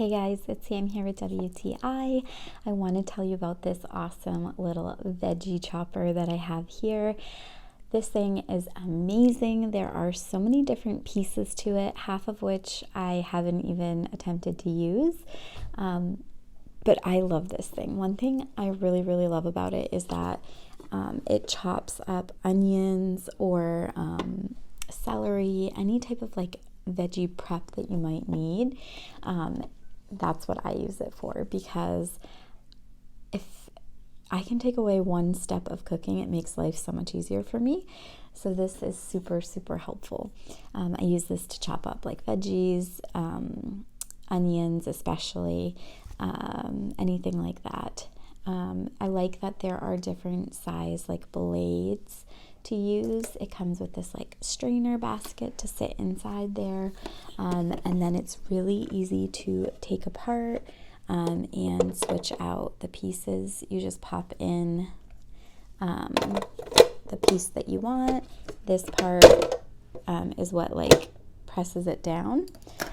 Hey guys, it's Sam here with WTI. I want to tell you about this awesome little veggie chopper that I have here. This thing is amazing. There are so many different pieces to it, half of which I haven't even attempted to use. But I love this thing. One thing I really love about it is that it chops up onions or celery, any type of like veggie prep that you might need. That's what I use it for, because if I can take away one step of cooking, it makes life so much easier for me. So this is super helpful. I use this to chop up like veggies, onions especially, anything like that. I like that there are different size like blades to use. It comes with this like strainer basket to sit inside there, and then it's really easy to take apart and switch out the pieces. You just pop in the piece that you want. This part is what like presses it down,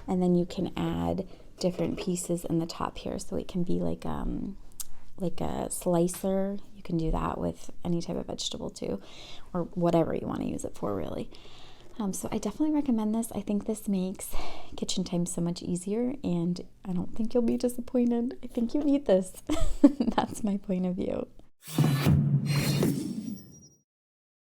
and then you can add different pieces in the top here, so it can be like a slicer. You can do that with any type of vegetable too, or whatever you want to use it for, really. So I definitely recommend this. I think this makes kitchen time so much easier, and I don't think you'll be disappointed. I think you need this. That's my point of view.